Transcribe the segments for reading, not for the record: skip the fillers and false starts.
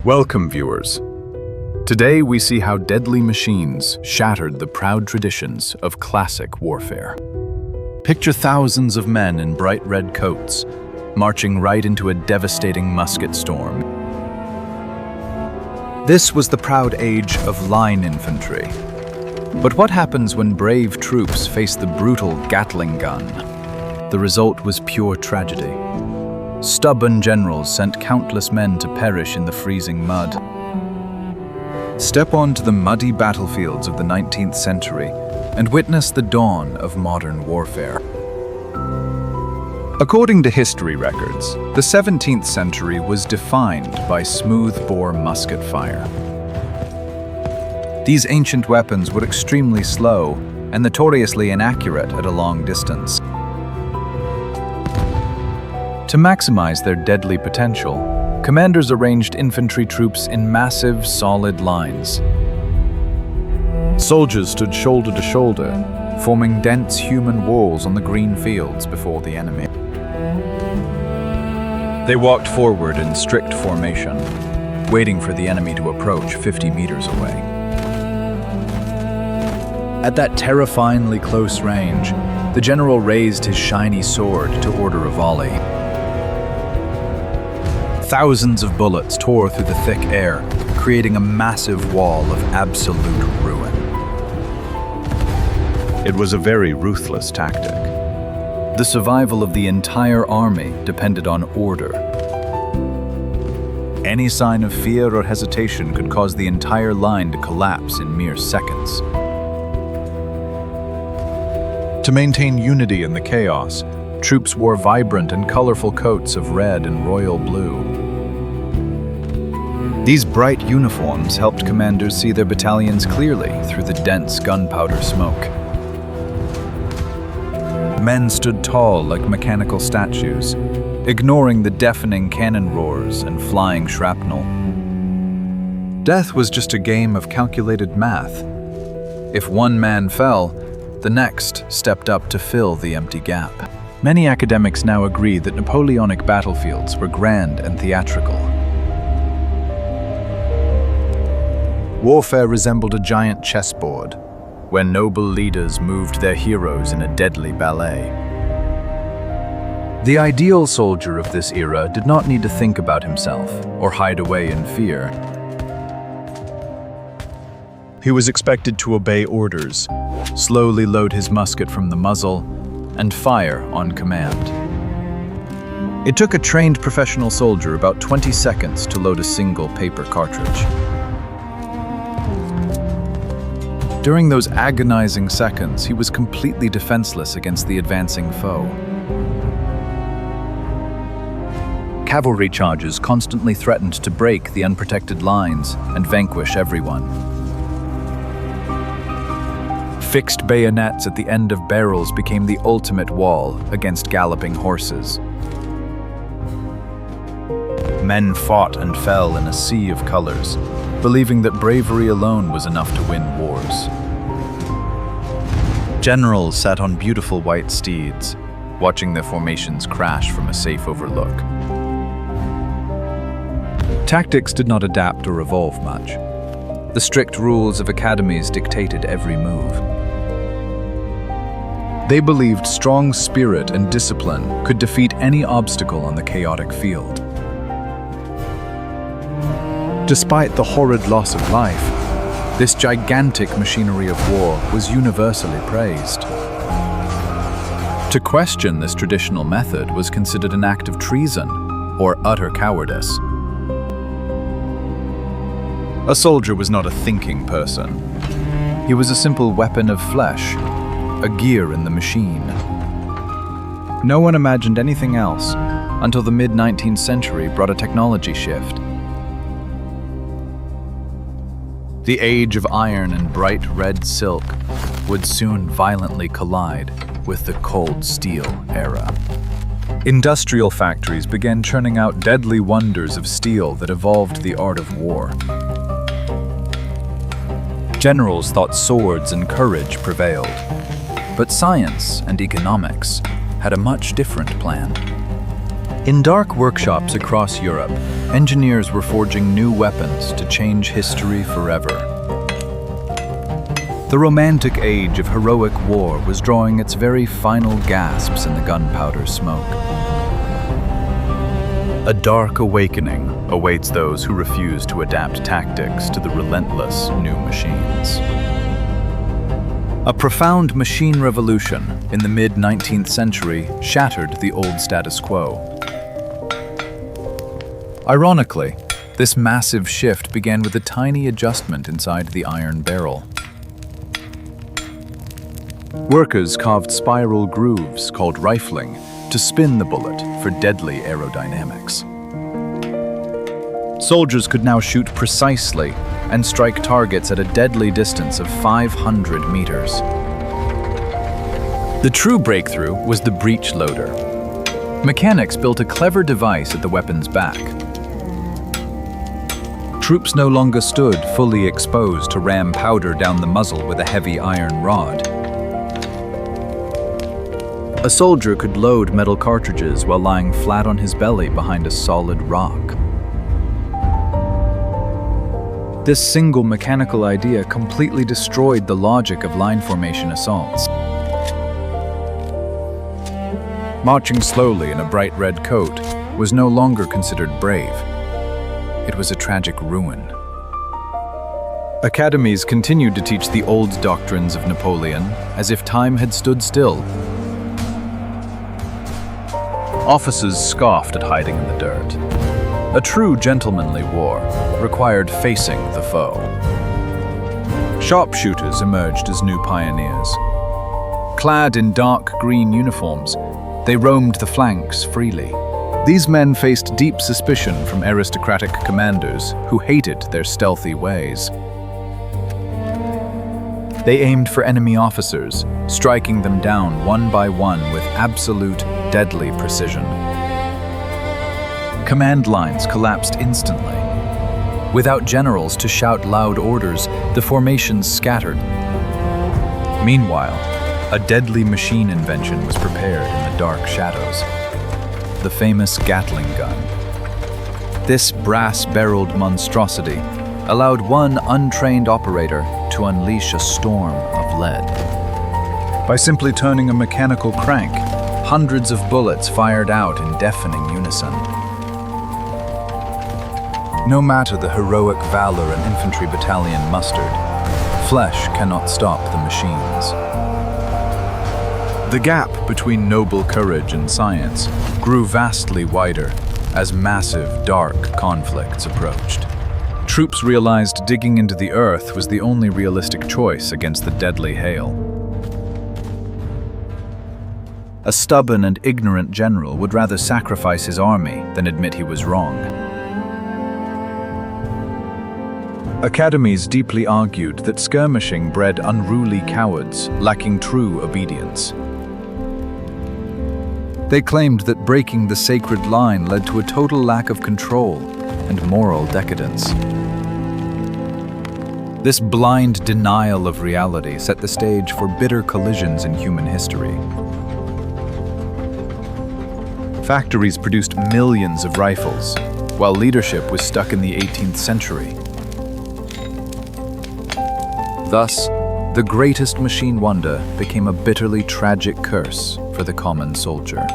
Welcome, viewers. Today we see how deadly machines shattered the proud traditions of classic warfare. Picture thousands of men in bright red coats, marching right into a devastating musket storm. This was the proud age of line infantry. But what happens when brave troops face the brutal Gatling gun? The result was pure tragedy. Stubborn generals sent countless men to perish in the freezing mud. Step onto the muddy battlefields of the 19th century and witness the dawn of modern warfare. According to history records, the 17th century was defined by smooth-bore musket fire. These ancient weapons were extremely slow and notoriously inaccurate at a long distance. To maximize their deadly potential, commanders arranged infantry troops in massive, solid lines. Soldiers stood shoulder to shoulder, forming dense human walls on the green fields before the enemy. They walked forward in strict formation, waiting for the enemy to approach 50 meters away. At that terrifyingly close range, the general raised his shiny sword to order a volley. Thousands of bullets tore through the thick air, creating a massive wall of absolute ruin. It was a very ruthless tactic. The survival of the entire army depended on order. Any sign of fear or hesitation could cause the entire line to collapse in mere seconds. To maintain unity in the chaos, troops wore vibrant and colorful coats of red and royal blue. These bright uniforms helped commanders see their battalions clearly through the dense gunpowder smoke. Men stood tall like mechanical statues, ignoring the deafening cannon roars and flying shrapnel. Death was just a game of calculated math. If one man fell, the next stepped up to fill the empty gap. Many academics now agree that Napoleonic battlefields were grand and theatrical. Warfare resembled a giant chessboard, where noble leaders moved their heroes in a deadly ballet. The ideal soldier of this era did not need to think about himself or hide away in fear. He was expected to obey orders, slowly load his musket from the muzzle, and fire on command. It took a trained professional soldier about 20 seconds to load a single paper cartridge. During those agonizing seconds, he was completely defenseless against the advancing foe. Cavalry charges constantly threatened to break the unprotected lines and vanquish everyone. Fixed bayonets at the end of barrels became the ultimate wall against galloping horses. Men fought and fell in a sea of colors, believing that bravery alone was enough to win wars. Generals sat on beautiful white steeds, watching their formations crash from a safe overlook. Tactics did not adapt or evolve much. The strict rules of academies dictated every move. They believed strong spirit and discipline could defeat any obstacle on the chaotic field. Despite the horrid loss of life, this gigantic machinery of war was universally praised. To question this traditional method was considered an act of treason or utter cowardice. A soldier was not a thinking person. He was a simple weapon of flesh, a gear in the machine. No one imagined anything else until the mid-19th century brought a technology shift. The age of iron and bright red silk would soon violently collide with the cold steel era. Industrial factories began churning out deadly wonders of steel that evolved the art of war. Generals thought swords and courage prevailed, but science and economics had a much different plan. In dark workshops across Europe, engineers were forging new weapons to change history forever. The romantic age of heroic war was drawing its very final gasps in the gunpowder smoke. A dark awakening awaits those who refuse to adapt tactics to the relentless new machines. A profound machine revolution in the mid-19th century shattered the old status quo. Ironically, this massive shift began with a tiny adjustment inside the iron barrel. Workers carved spiral grooves called rifling to spin the bullet for deadly aerodynamics. Soldiers could now shoot precisely and strike targets at a deadly distance of 500 meters. The true breakthrough was the breech-loader. Mechanics built a clever device at the weapon's back. Troops no longer stood fully exposed to ram powder down the muzzle with a heavy iron rod. A soldier could load metal cartridges while lying flat on his belly behind a solid rock. This single mechanical idea completely destroyed the logic of line formation assaults. Marching slowly in a bright red coat was no longer considered brave. It was a tragic ruin. Academies continued to teach the old doctrines of Napoleon as if time had stood still. Officers scoffed at hiding in the dirt. A true gentlemanly war required facing the foe. Sharpshooters emerged as new pioneers. Clad in dark green uniforms, they roamed the flanks freely. These men faced deep suspicion from aristocratic commanders who hated their stealthy ways. They aimed for enemy officers, striking them down one by one with absolute, deadly precision. Command lines collapsed instantly. Without generals to shout loud orders, the formations scattered. Meanwhile, a deadly machine invention was prepared in the dark shadows. The famous Gatling gun. This brass-barreled monstrosity allowed one untrained operator to unleash a storm of lead. By simply turning a mechanical crank, hundreds of bullets fired out in deafening unison. No matter the heroic valor an infantry battalion mustered, flesh cannot stop the machines. The gap between noble courage and science grew vastly wider as massive, dark conflicts approached. Troops realized digging into the earth was the only realistic choice against the deadly hail. A stubborn and ignorant general would rather sacrifice his army than admit he was wrong. Academies deeply argued that skirmishing bred unruly cowards, lacking true obedience. They claimed that breaking the sacred line led to a total lack of control and moral decadence. This blind denial of reality set the stage for bitter collisions in human history. Factories produced millions of rifles, while leadership was stuck in the 18th century. Thus, the greatest machine wonder became a bitterly tragic curse for the common soldier.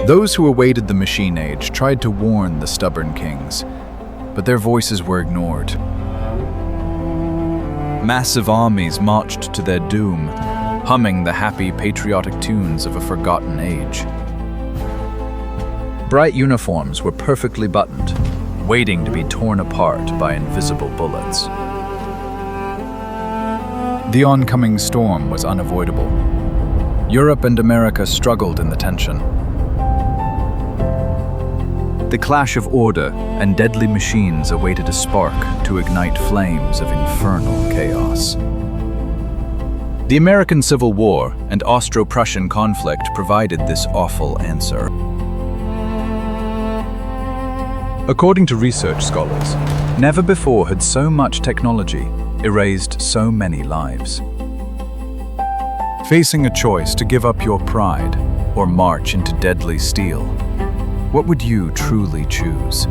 Those who awaited the machine age tried to warn the stubborn kings, but their voices were ignored. Massive armies marched to their doom, humming the happy patriotic tunes of a forgotten age. Bright uniforms were perfectly buttoned, waiting to be torn apart by invisible bullets. The oncoming storm was unavoidable. Europe and America struggled in the tension. The clash of order and deadly machines awaited a spark to ignite flames of infernal chaos. The American Civil War and Austro-Prussian conflict provided this awful answer. According to research scholars, never before had so much technology erased so many lives. Facing a choice to give up your pride or march into deadly steel? What would you truly choose?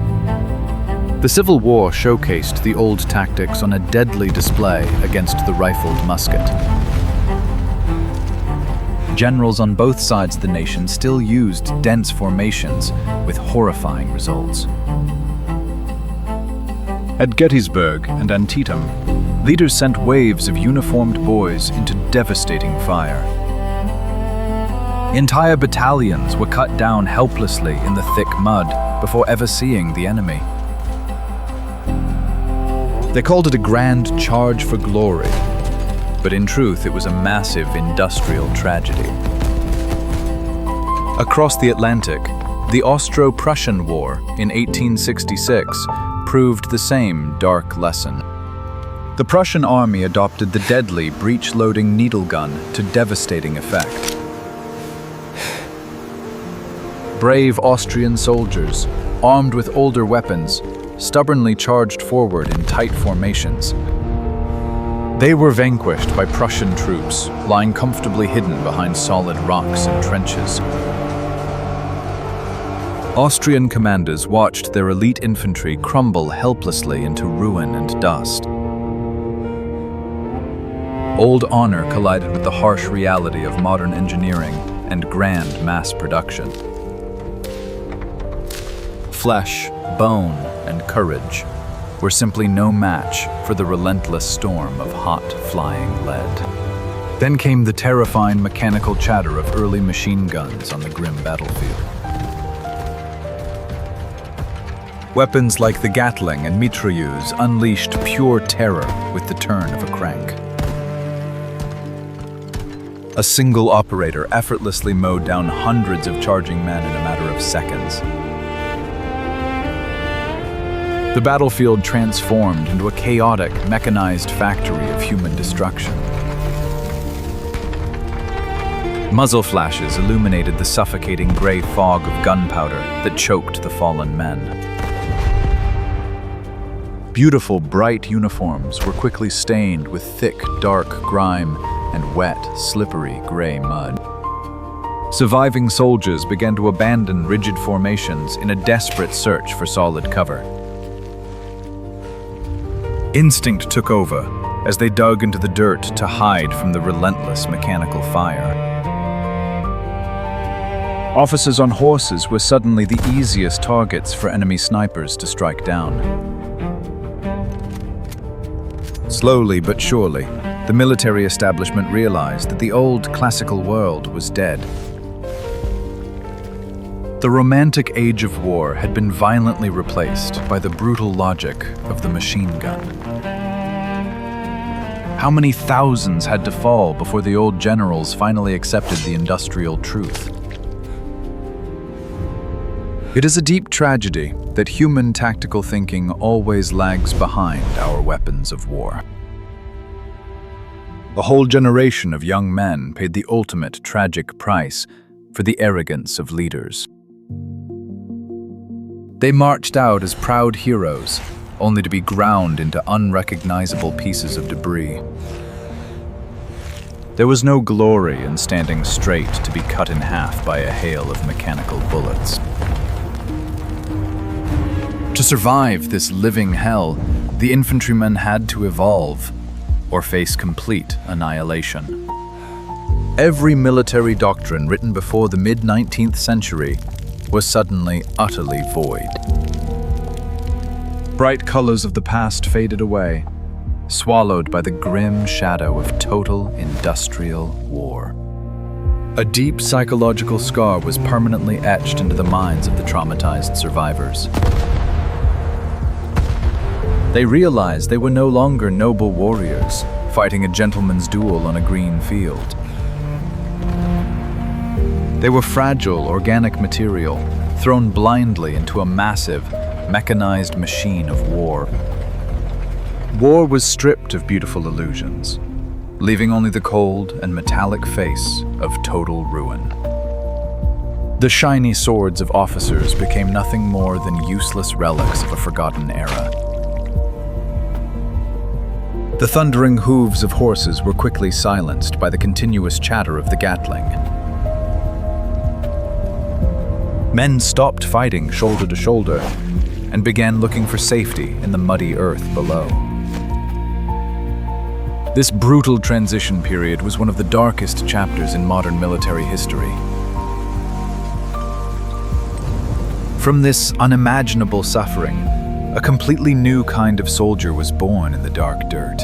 The Civil War showcased the old tactics on a deadly display against the rifled musket. Generals on both sides of the nation still used dense formations with horrifying results. At Gettysburg and Antietam, leaders sent waves of uniformed boys into devastating fire. Entire battalions were cut down helplessly in the thick mud before ever seeing the enemy. They called it a grand charge for glory, but in truth it was a massive industrial tragedy. Across the Atlantic, the Austro-Prussian War in 1866 proved the same dark lesson. The Prussian army adopted the deadly breech-loading needle gun to devastating effect. Brave Austrian soldiers, armed with older weapons, stubbornly charged forward in tight formations. They were vanquished by Prussian troops, lying comfortably hidden behind solid rocks and trenches. Austrian commanders watched their elite infantry crumble helplessly into ruin and dust. Old honor collided with the harsh reality of modern engineering and grand mass production. Flesh, bone, and courage were simply no match for the relentless storm of hot, flying lead. Then came the terrifying mechanical chatter of early machine guns on the grim battlefield. Weapons like the Gatling and mitrailleuse unleashed pure terror with the turn of a crank. A single operator effortlessly mowed down hundreds of charging men in a matter of seconds. The battlefield transformed into a chaotic, mechanized factory of human destruction. Muzzle flashes illuminated the suffocating gray fog of gunpowder that choked the fallen men. Beautiful, bright uniforms were quickly stained with thick, dark grime and wet, slippery gray mud. Surviving soldiers began to abandon rigid formations in a desperate search for solid cover. Instinct took over as they dug into the dirt to hide from the relentless mechanical fire. Officers on horses were suddenly the easiest targets for enemy snipers to strike down. Slowly but surely, the military establishment realized that the old classical world was dead. The romantic age of war had been violently replaced by the brutal logic of the machine gun. How many thousands had to fall before the old generals finally accepted the industrial truth? It is a deep tragedy that human tactical thinking always lags behind our weapons of war. A whole generation of young men paid the ultimate tragic price for the arrogance of leaders. They marched out as proud heroes, only to be ground into unrecognizable pieces of debris. There was no glory in standing straight to be cut in half by a hail of mechanical bullets. To survive this living hell, the infantrymen had to evolve or face complete annihilation. Every military doctrine written before the mid-19th century was suddenly utterly void. Bright colors of the past faded away, swallowed by the grim shadow of total industrial war. A deep psychological scar was permanently etched into the minds of the traumatized survivors. They realized they were no longer noble warriors, fighting a gentleman's duel on a green field. They were fragile, organic material, thrown blindly into a massive, mechanized machine of war. War was stripped of beautiful illusions, leaving only the cold and metallic face of total ruin. The shiny swords of officers became nothing more than useless relics of a forgotten era. The thundering hooves of horses were quickly silenced by the continuous chatter of the Gatling. Men stopped fighting shoulder to shoulder and began looking for safety in the muddy earth below. This brutal transition period was one of the darkest chapters in modern military history. From this unimaginable suffering, a completely new kind of soldier was born in the dark dirt.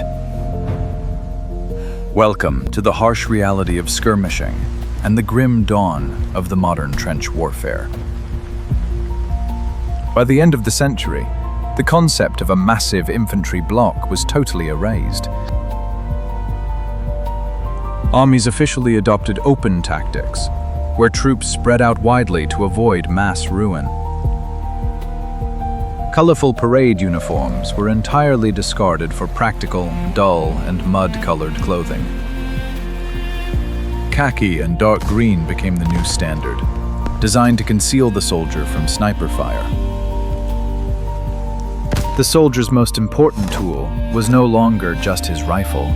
Welcome to the harsh reality of skirmishing and the grim dawn of the modern trench warfare. By the end of the century, the concept of a massive infantry block was totally erased. Armies officially adopted open tactics, where troops spread out widely to avoid mass ruin. Colorful parade uniforms were entirely discarded for practical, dull, and mud-colored clothing. Khaki and dark green became the new standard, designed to conceal the soldier from sniper fire. The soldier's most important tool was no longer just his rifle,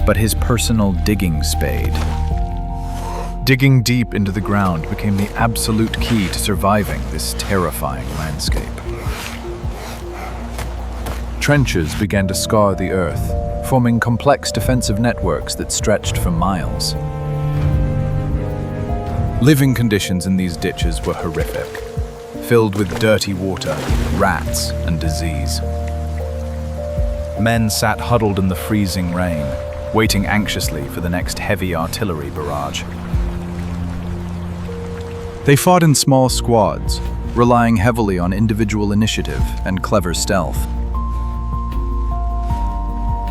but his personal digging spade. Digging deep into the ground became the absolute key to surviving this terrifying landscape. Trenches began to scar the earth, forming complex defensive networks that stretched for miles. Living conditions in these ditches were horrific, filled with dirty water, rats, and disease. Men sat huddled in the freezing rain, waiting anxiously for the next heavy artillery barrage. They fought in small squads, relying heavily on individual initiative and clever stealth.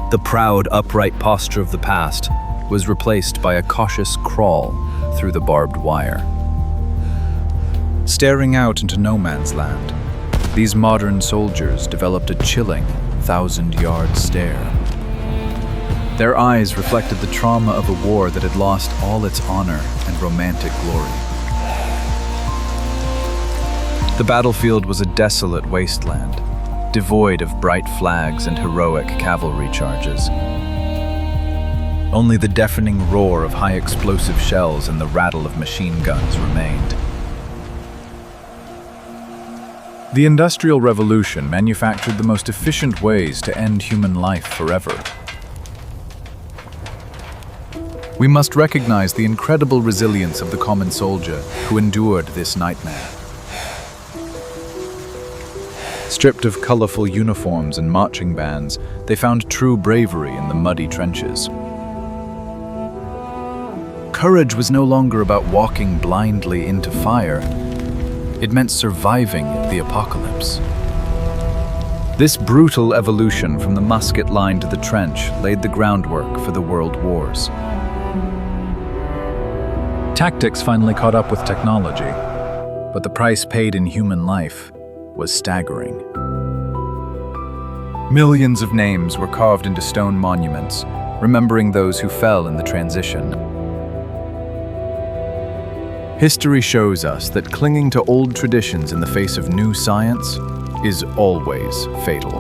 The proud, upright posture of the past was replaced by a cautious crawl through the barbed wire. Staring out into no man's land, these modern soldiers developed a chilling, 1,000-yard stare. Their eyes reflected the trauma of a war that had lost all its honor and romantic glory. The battlefield was a desolate wasteland, devoid of bright flags and heroic cavalry charges. Only the deafening roar of high-explosive shells and the rattle of machine guns remained. The Industrial Revolution manufactured the most efficient ways to end human life forever. We must recognize the incredible resilience of the common soldier who endured this nightmare. Stripped of colorful uniforms and marching bands, they found true bravery in the muddy trenches. Courage was no longer about walking blindly into fire. It meant surviving the apocalypse. This brutal evolution from the musket line to the trench laid the groundwork for the world wars. Tactics finally caught up with technology, but the price paid in human life was staggering. Millions of names were carved into stone monuments, remembering those who fell in the transition. History shows us that clinging to old traditions in the face of new science is always fatal.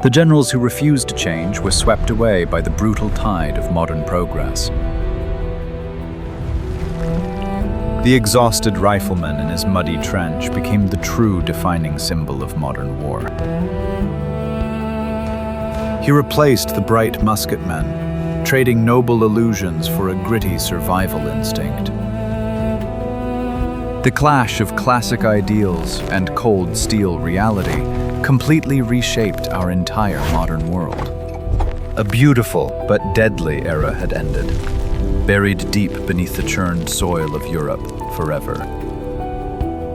The generals who refused to change were swept away by the brutal tide of modern progress. The exhausted rifleman in his muddy trench became the true defining symbol of modern war. He replaced the bright musketmen, trading noble illusions for a gritty survival instinct. The clash of classic ideals and cold steel reality completely reshaped our entire modern world. A beautiful but deadly era had ended, buried deep beneath the churned soil of Europe forever.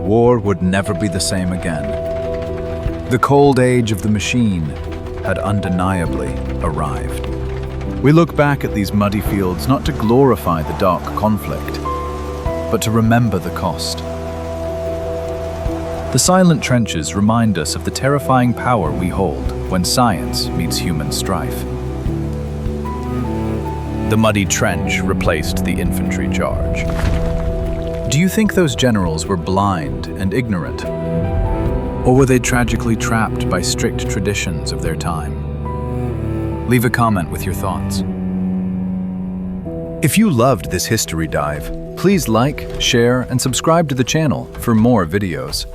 War would never be the same again. The cold age of the machine had undeniably arrived. We look back at these muddy fields not to glorify the dark conflict, but to remember the cost. The silent trenches remind us of the terrifying power we hold when science meets human strife. The muddy trench replaced the infantry charge. Do you think those generals were blind and ignorant? Or were they tragically trapped by strict traditions of their time? Leave a comment with your thoughts. If you loved this history dive, Please like, share, and subscribe to the channel for more videos.